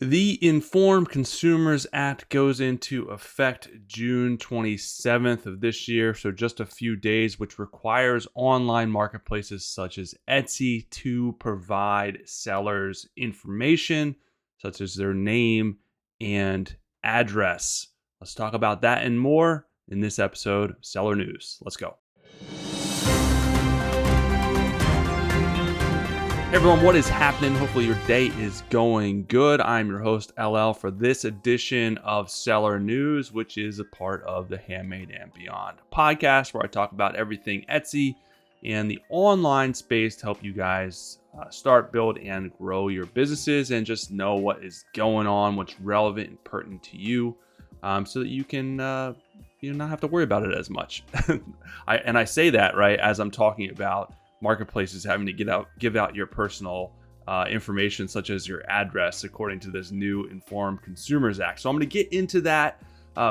The Informed Consumers Act goes into effect June 27th of this year, so just a few days, which requires online marketplaces such as Etsy to provide sellers information such as their name and address. Let's talk about that and more in this episode of Seller News. Let's go. Hey everyone, what is happening? Hopefully your day is going good. I'm your host, LL, for this edition of Seller News, which is a part of the Handmade and Beyond podcast, where I talk about everything Etsy and the online space to help you guys start, build, and grow your businesses and just know what is going on, what's relevant and pertinent to you, so that you can not have to worry about it as much. I say that, right, as I'm talking about marketplaces having to give out your personal information, such as your address, according to this new Informed Consumers Act. So I'm going to get into that.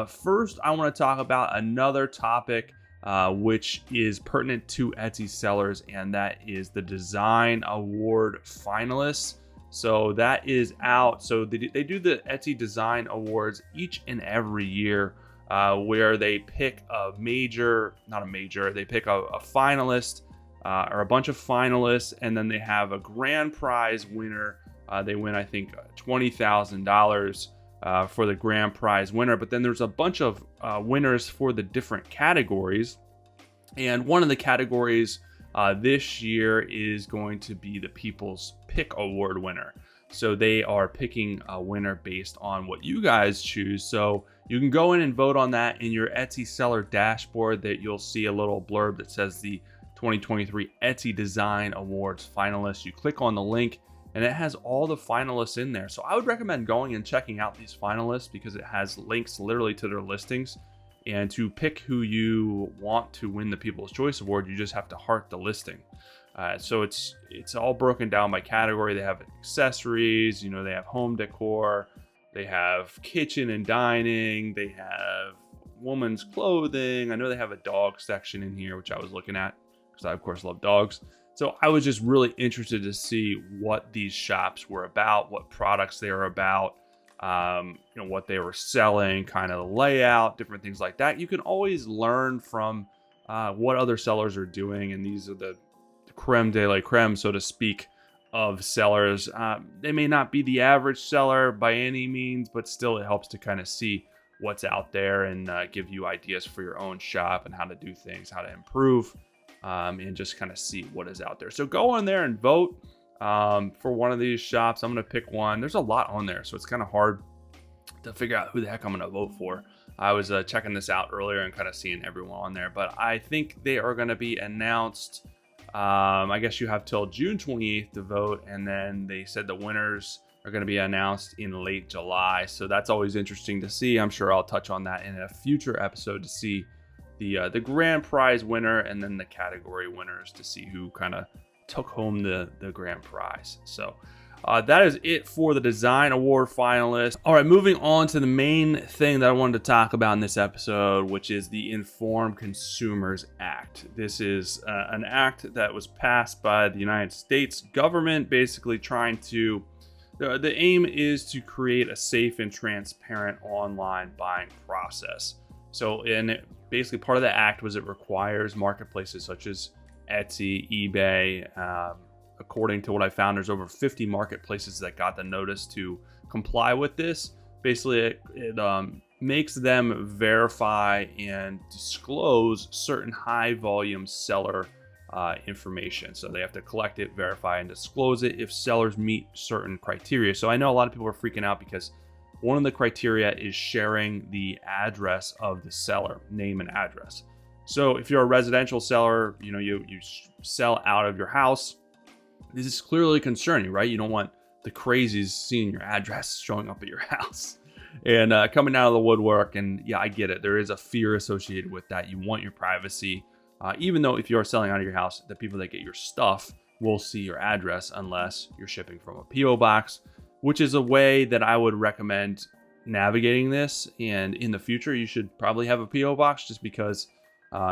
First, I want to talk about another topic which is pertinent to Etsy sellers, and that is the Design Award finalists. So that is out. So they do the Etsy Design Awards each and every year, where they pick they pick a finalist, or a bunch of finalists, and then they have a grand prize winner. They win, I think, $20,000 for the grand prize winner. But then there's a bunch of winners for the different categories. And one of the categories this year is going to be the People's Pick Award winner. So they are picking a winner based on what you guys choose. So you can go in and vote on that in your Etsy seller dashboard. That you'll see a little blurb that says the 2023 Etsy Design Awards finalists. You click on the link and it has all the finalists in there. So I would recommend going and checking out these finalists, because it has links literally to their listings. And to pick who you want to win the People's Choice Award, you just have to heart the listing. So it's all broken down by category. They have accessories, they have home decor, they have kitchen and dining, they have women's clothing. I know they have a dog section in here, which I was looking at, because I, of course, love dogs. So I was just really interested to see what these shops were about, what products they were about, what they were selling, kind of the layout, different things like that. You can always learn from what other sellers are doing, and these are the creme de la creme, so to speak, of sellers. They may not be the average seller by any means, but still it helps to kind of see what's out there and give you ideas for your own shop and how to do things, how to improve. And just kind of see what is out there. So go on there and vote for one of these shops. I'm going to pick one. There's a lot on there, so it's kind of hard to figure out who the heck I'm going to vote for. I was checking this out earlier and kind of seeing everyone on there, but I think they are going to be announced. I guess you have till June 28th to vote, and then they said the winners are going to be announced in late July. So that's always interesting to see. I'm sure I'll touch on that in a future episode to see the grand prize winner and then the category winners, to see who kind of took home the grand prize. So that is it for the Design Award finalists. All right, moving on to the main thing that I wanted to talk about in this episode, which is the Informed Consumers Act. This is an act that was passed by the United States government, basically trying to, the aim is to create a safe and transparent online buying process. So basically part of the act was it requires marketplaces such as Etsy, eBay. According to what I found, there's over 50 marketplaces that got the notice to comply with this. Basically, it makes them verify and disclose certain high volume seller information. So they have to collect it, verify, and disclose it if sellers meet certain criteria. So I know a lot of people are freaking out because one of the criteria is sharing the address of the seller, name and address. So if you're a residential seller, you sell out of your house, this is clearly concerning, right? You don't want the crazies seeing your address showing up at your house and coming out of the woodwork. And yeah, I get it. There is a fear associated with that. You want your privacy, even though if you are selling out of your house, the people that get your stuff will see your address unless you're shipping from a PO box, which is a way that I would recommend navigating this. And in the future, you should probably have a PO box, just because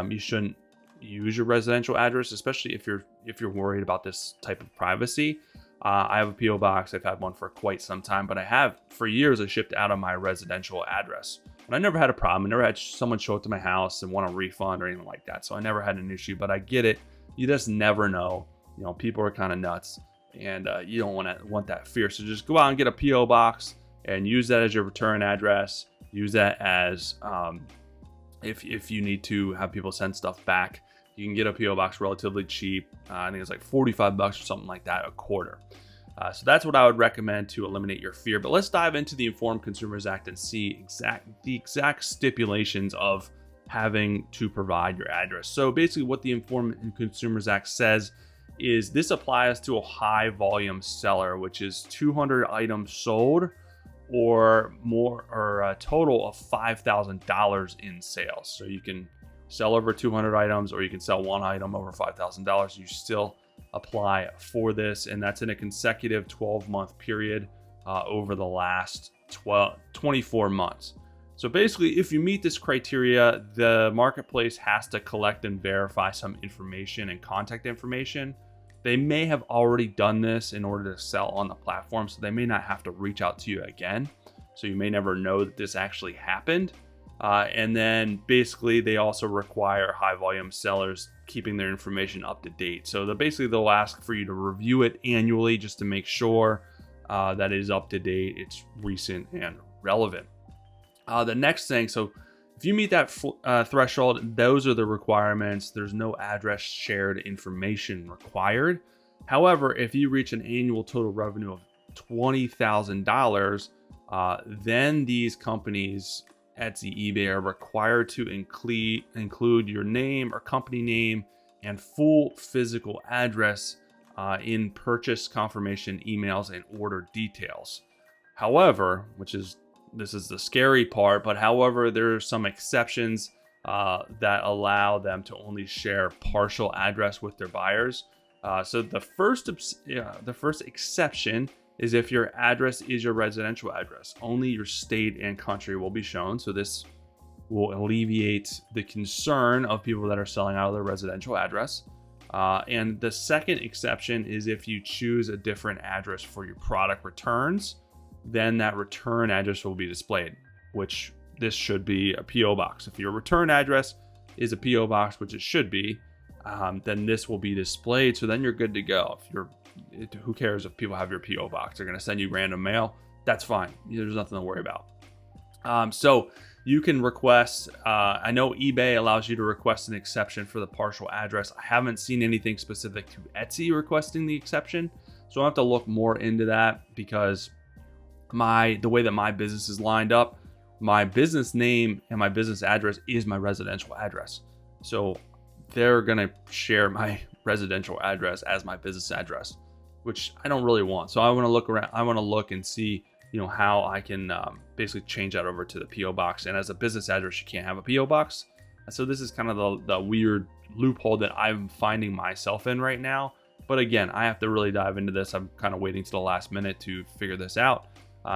you shouldn't use your residential address, especially if you're worried about this type of privacy. I have a PO box. I've had one for quite some time, but I have for years. I shipped out of my residential address, and I never had a problem. I never had someone show up to my house and want a refund or anything like that. So I never had an issue. But I get it. You just never know. People are kind of nuts, and you don't want that fear. So just go out and get a PO box and use that as your return address. Use that as if you need to have people send stuff back. You can get a PO box relatively cheap. I think it's like $45 or something like that a quarter. So that's what I would recommend to eliminate your fear. But let's dive into the Informed Consumers Act and see the exact stipulations of having to provide your address. So basically what the Informed Consumers Act says is this applies to a high volume seller, which is 200 items sold or more, or a total of $5,000 in sales. So you can sell over 200 items, or you can sell one item over $5,000. You still apply for this, and that's in a consecutive 12-month period over the last 24 months. So basically, if you meet this criteria, the marketplace has to collect and verify some information and contact information. They may have already done this in order to sell on the platform, so they may not have to reach out to you again. So you may never know that this actually happened. And then basically they also require high volume sellers keeping their information up to date. So they'll ask for you to review it annually just to make sure that it is up to date, it's recent and relevant. The next thing, so if you meet that threshold, those are the requirements. There's no address shared information required. However, if you reach an annual total revenue of $20,000, then these companies, Etsy, eBay, are required to include your name or company name and full physical address in purchase confirmation emails and order details. However, this is the scary part, but however, there are some exceptions that allow them to only share partial address with their buyers. So the first exception is if your address is your residential address. Only your state and country will be shown. So this will alleviate the concern of people that are selling out of their residential address. And the second exception is if you choose a different address for your product returns, then that return address will be displayed, which this should be a PO box. If your return address is a PO box, which it should be, then this will be displayed. So then you're good to go. Who cares if people have your PO box? They're going to send you random mail. That's fine. There's nothing to worry about. So you can request, I know eBay allows you to request an exception for the partial address. I haven't seen anything specific to Etsy requesting the exception. So I'll have to look more into that because the way that my business is lined up, my business name and my business address is my residential address. So they're going to share my residential address as my business address, which I don't really want. So I want to look around. I want to look and see, how I can basically change that over to the PO box. And as a business address, you can't have a PO box. So this is kind of the weird loophole that I'm finding myself in right now. But again, I have to really dive into this. I'm kind of waiting to the last minute to figure this out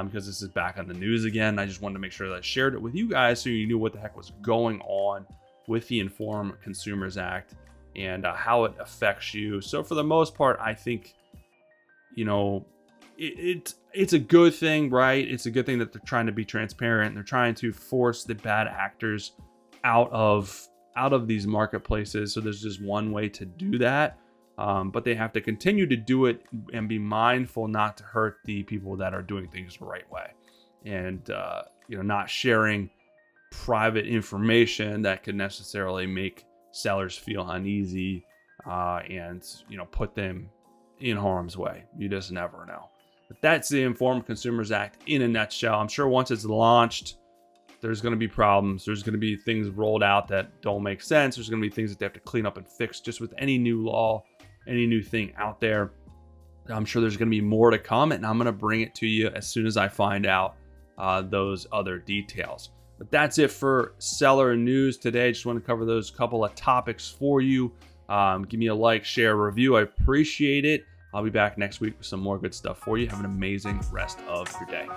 because this is back on the news again. I just wanted to make sure that I shared it with you guys so you knew what the heck was going on with the Informed Consumers Act and how it affects you. So for the most part, I think, it's a good thing, right? It's a good thing that they're trying to be transparent. They're trying to force the bad actors out of these marketplaces. So there's just one way to do that. But they have to continue to do it and be mindful not to hurt the people that are doing things the right way. And, not sharing private information that could necessarily make sellers feel uneasy and put them in harm's way. You just never know. But that's the Informed Consumers Act in a nutshell. I'm sure once it's launched, there's going to be problems. There's going to be things rolled out that don't make sense. There's going to be things that they have to clean up and fix just with any new law, any new thing out there. I'm sure there's going to be more to come, and I'm going to bring it to you as soon as I find out those other details. But that's it for seller news today. Just want to cover those couple of topics for you. Give me a like, share, review. I appreciate it. I'll be back next week with some more good stuff for you. Have an amazing rest of your day.